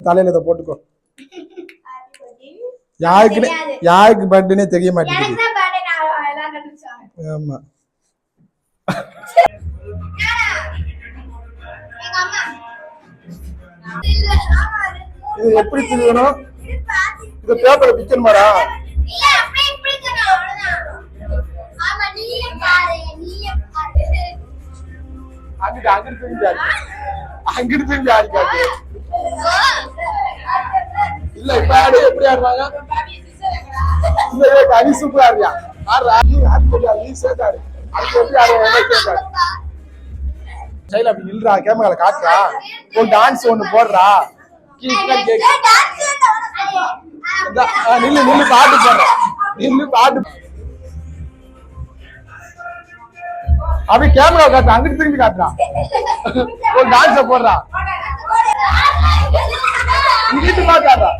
தலையில இதை போட்டுக்கோ. யாருக்கு பர்த்டேனே தெரிய மாட்டேங்குது. ஆமா இது எப்படி திருவணும்? இது பேப்பரை பிக்கணுமாடா? அங்கிட்டு அங்கிட்டு திரும்பி ஆடிக்காது. இல்ல இப்ப ஆடு எப்படி ஆடுறாங்க? நீ சூப்பரா ஆடுறியா? நீ சேர்த்தாரு அதுக்கு எப்படி ஆடுற? சைல அப்படி நில்றா, கேமரால காட்டுறா, ஒரு டான்ஸ் ஒண்ணு போடுறா. நில்லு நில்லு பாட்டு போடுற, நில்லு பாட்டு அப்படி கேமரா காட்டுறா, அங்கிட்டு திரும்பி காட்டுறான், ஒரு டான்ஸ போடுறா, இங்கிட்டு பாக்காடுறா.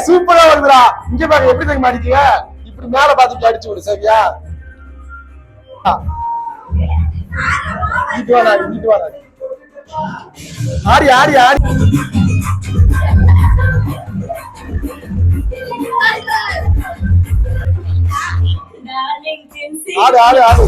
சூப்பரா வருதுடா. இங்க பாரு எப்படி தங்க மாட்டிக்க, இப்படி மேல பாத்துட்டு அடிச்சு விடு. சரியா? இங்கிட்டு வா, இங்கிட்டு வா, ஆடி ஆடி ஆடி. ஆடு ஆடு ஆடு.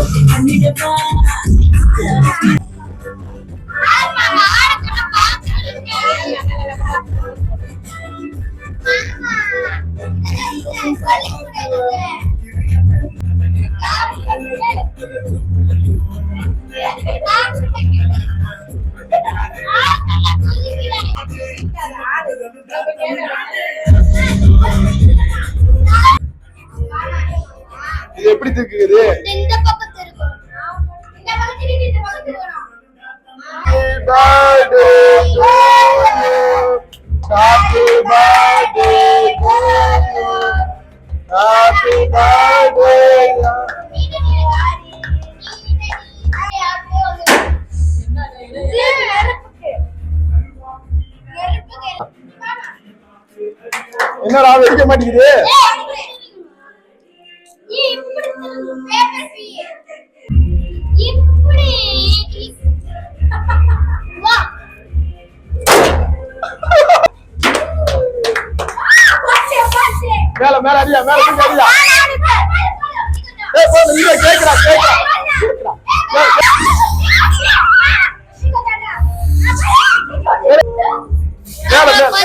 இது எப்படி இருக்குது? இந்த பக்கத்துல இருக்கு. இந்த பக்கத்துல இருக்கு, இந்த பக்கத்துல இருக்கு. Happy birthday to you. Happy birthday. என்னடா வெடிக்க மாட்டேங்குது? மேல மேல அடியா, மேல தூக்கி அடியா. ஏய் போடு, நீங்க கேக்குறா கேக்குறா கேக்குறா. மேல மேல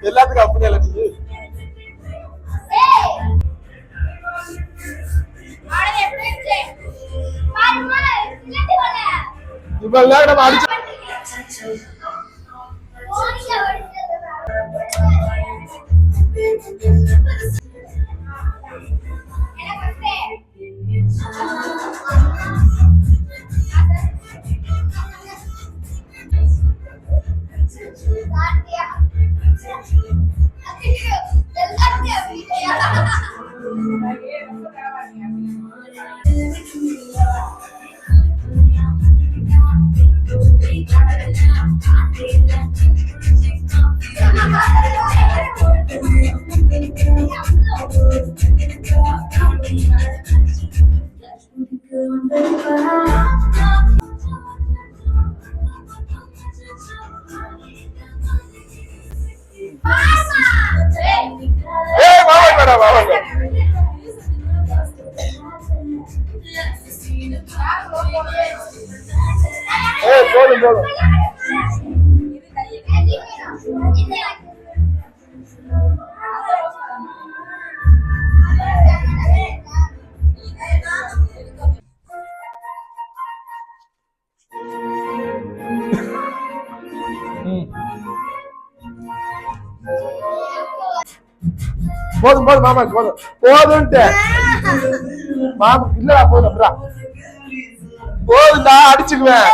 எல்லாத்துக்கும் அப்படியே இல்ல. நீ இவ்வளவு நேரம் நம்ம அடிச்சு போதும் போதும். போதும் போதும் மாமா, போதும் போதும்ட்டு மாமா. இல்லடா போதும்டா, போதும்டா, அடிச்சுக்குவேன்.